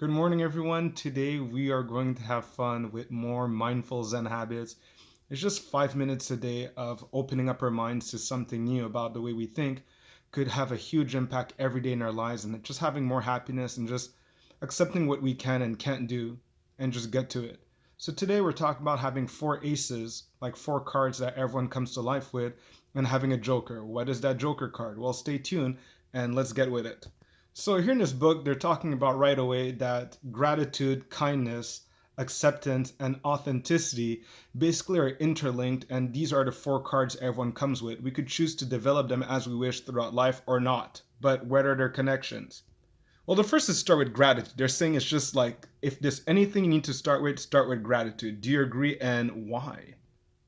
Good morning, everyone. Today we are going to have fun with more mindful Zen habits. It's just 5 minutes a day of opening up our minds to something new about the way we think could have a huge impact every day in our lives and just having more happiness and just accepting what we can and can't do and just get to it. So today we're talking about having four aces, like four cards that everyone comes to life with, and having a joker. What is that joker card? Well, stay tuned and let's get with it. So, here in this book, they're talking about right away that gratitude, kindness, acceptance, and authenticity basically are interlinked, and these are the four cards everyone comes with. We could choose to develop them as we wish throughout life or not, but what are their connections? Well, the first is start with gratitude. They're saying it's just like if there's anything you need to start with gratitude. Do you agree, and why?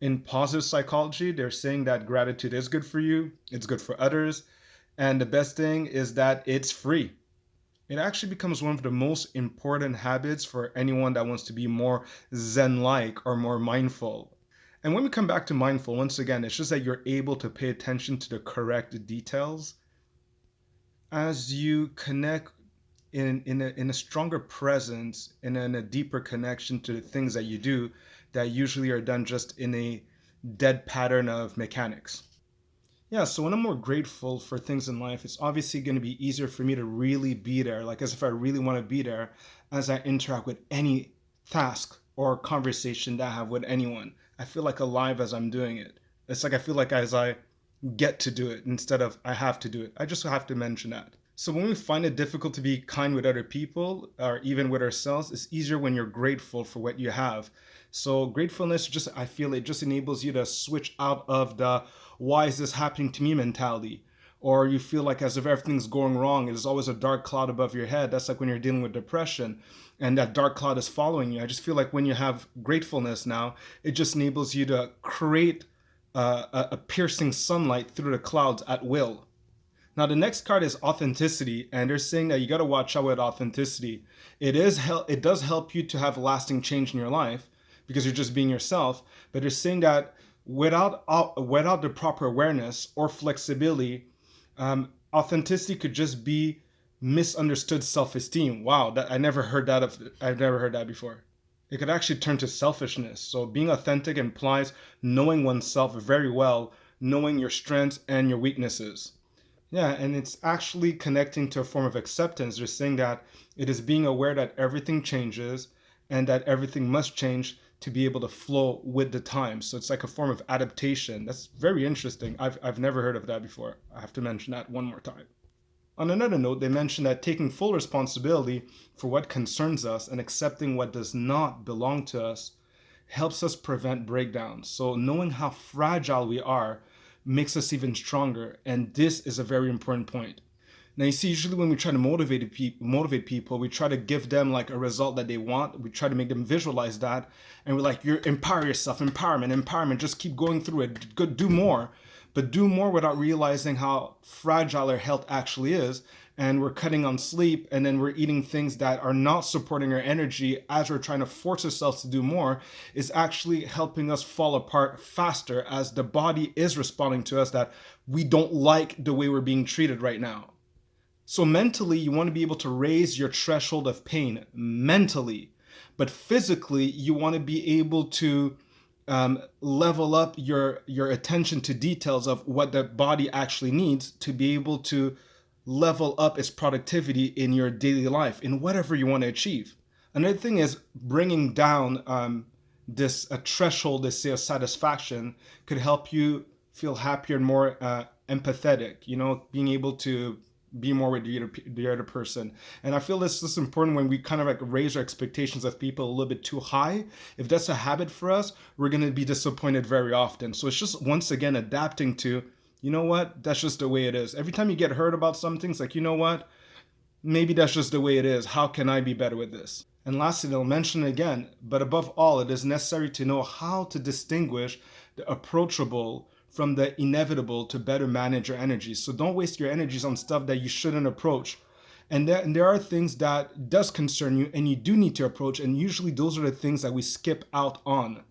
In positive psychology, they're saying that gratitude is good for you, it's good for others, and the best thing is that it's free. It actually becomes one of the most important habits for anyone that wants to be more Zen like or more mindful. And when we come back to mindful, once again, it's just that you're able to pay attention to the correct details as you connect in a stronger presence and in a deeper connection to the things that you do that usually are done just in a dead pattern of mechanics. Yeah, so when I'm more grateful for things in life, it's obviously going to be easier for me to really be there, like as if I really want to be there as I interact with any task or conversation that I have with anyone. I feel like alive as I'm doing it. It's like I feel like as I get to do it instead of I have to do it. I just have to mention that. So when we find it difficult to be kind with other people or even with ourselves, it's easier when you're grateful for what you have. So gratefulness just I feel it just enables you to switch out of the why is this happening to me mentality. Or you feel like as if everything's going wrong, there's always a dark cloud above your head. That's like when you're dealing with depression and that dark cloud is following you. I just feel like when you have gratefulness now, it just enables you to create a piercing sunlight through the clouds at will. Now the next card is authenticity, and they're saying that you got to watch out with authenticity. It does help you to have lasting change in your life because you're just being yourself. But they're saying that without the proper awareness or flexibility, authenticity could just be misunderstood self-esteem. Wow, that I've never heard that before. It could actually turn to selfishness. So being authentic implies knowing oneself very well, knowing your strengths and your weaknesses. Yeah, and it's actually connecting to a form of acceptance. They're saying that it is being aware that everything changes and that everything must change to be able to flow with the times. So it's like a form of adaptation. That's very interesting. I've never heard of that before. I have to mention that one more time. On another note, they mention that taking full responsibility for what concerns us and accepting what does not belong to us helps us prevent breakdowns. So knowing how fragile we are makes us even stronger. And this is a very important point. Now, you see, usually when we try to motivate people, we try to give them like a result that they want. We try to make them visualize that. And we're like, you empower yourself, empowerment, just keep going through it, go, do more. But do more without realizing how fragile our health actually is. And we're cutting on sleep, and then we're eating things that are not supporting our energy as we're trying to force ourselves to do more, is actually helping us fall apart faster as the body is responding to us that we don't like the way we're being treated right now. So mentally, you want to be able to raise your threshold of pain mentally, but physically, you want to be able to level up your attention to details of what the body actually needs to be able to level up its productivity in your daily life in whatever you want to achieve. Another thing is bringing down this a threshold, this say of satisfaction, could help you feel happier and more empathetic. You know, being able to be more with the other person. And I feel this is important when we kind of like raise our expectations of people a little bit too high. If that's a habit for us, we're going to be disappointed very often. So it's just once again adapting to, you know what, that's just the way it is. Every time you get hurt about something, it's like, you know what, maybe that's just the way it is. How can I be better with this? And lastly, they'll mention again, but above all, it is necessary to know how to distinguish the approachable from the inevitable to better manage your energies. So don't waste your energies on stuff that you shouldn't approach. And there are things that does concern you and you do need to approach, and usually those are the things that we skip out on.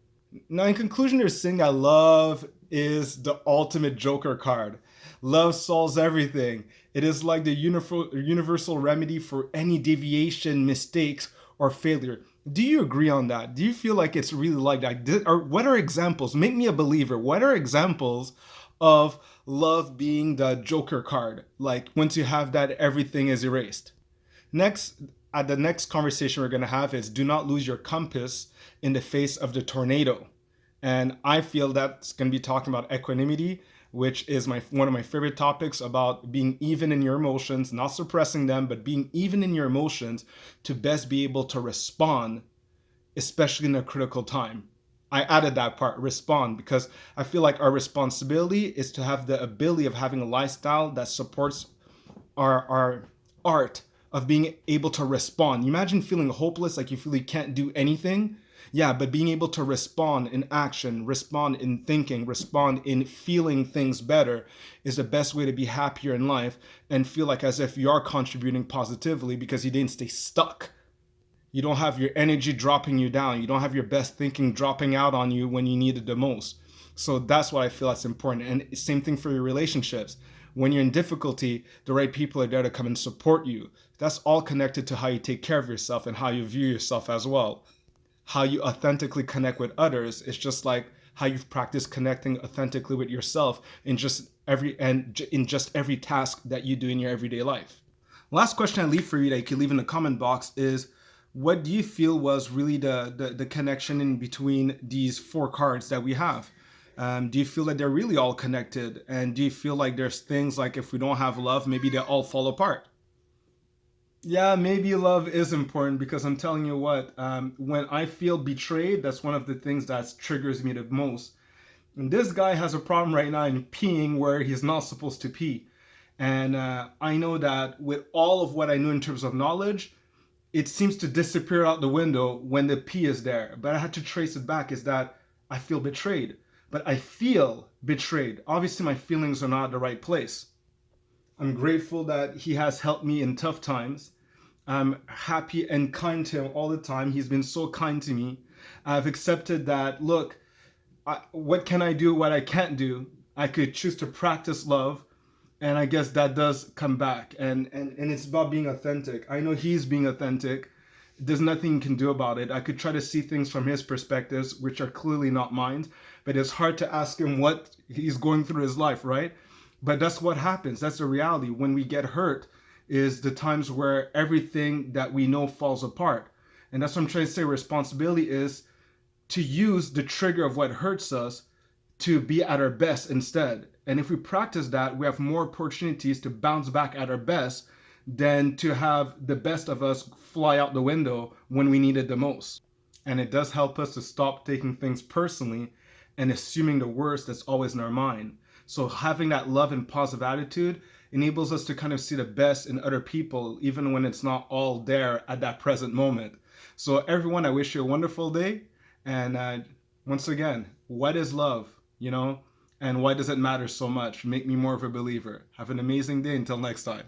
Now, in conclusion, they're saying that love is the ultimate Joker card. Love solves everything. It is like the universal remedy for any deviation, mistakes, or failure. Do you agree on that? Do you feel like it's really like that? Or what are examples? Make me a believer. What are examples of love being the Joker card? Like once you have that, everything is erased. Next, at the next conversation we're going to have is do not lose your compass in the face of the tornado. And I feel that's going to be talking about equanimity, which is one of my favorite topics, about being even in your emotions, not suppressing them, but being even in your emotions to best be able to respond, especially in a critical time. I added that part, respond, because I feel like our responsibility is to have the ability of having a lifestyle that supports our art of being able to respond. You imagine feeling hopeless, like you feel you can't do anything. Yeah, but being able to respond in action, respond in thinking, respond in feeling things better is the best way to be happier in life and feel like as if you are contributing positively because you didn't stay stuck. You don't have your energy dropping you down. You don't have your best thinking dropping out on you when you need it the most. So that's what I feel that's important. And same thing for your relationships. When you're in difficulty, the right people are there to come and support you. That's all connected to how you take care of yourself and how you view yourself as well. How you authentically connect with others is just like how you've practiced connecting authentically with yourself in just every task that you do in your everyday life. Last question I leave for you that you can leave in the comment box is, what do you feel was really the connection in between these four cards that we have? Do you feel that they're really all connected? And do you feel like there's things like if we don't have love, maybe they all fall apart? Yeah, maybe love is important because I'm telling you what, when I feel betrayed, that's one of the things that triggers me the most. And this guy has a problem right now in peeing where he's not supposed to pee. And I know that with all of what I know in terms of knowledge, it seems to disappear out the window when the pee is there. But I had to trace it back, is that I feel betrayed. But I feel betrayed. Obviously, my feelings are not at the right place. I'm grateful that he has helped me in tough times. I'm happy and kind to him all the time. He's been so kind to me. I've accepted that, look, what can I do, what I can't do? I could choose to practice love. And I guess that does come back. And it's about being authentic. I know he's being authentic. There's nothing you can do about it. I could try to see things from his perspectives, which are clearly not mine. But it's hard to ask him what he's going through his life, right? But that's what happens. That's the reality. When we get hurt is the times where everything that we know falls apart. And that's what I'm trying to say. Responsibility is to use the trigger of what hurts us to be at our best instead. And if we practice that, we have more opportunities to bounce back at our best than to have the best of us fly out the window when we need it the most. And it does help us to stop taking things personally and assuming the worst that's always in our mind. So having that love and positive attitude enables us to kind of see the best in other people, even when it's not all there at that present moment. So everyone, I wish you a wonderful day. And once again, what is love? You know, and why does it matter so much? Make me more of a believer. Have an amazing day until next time.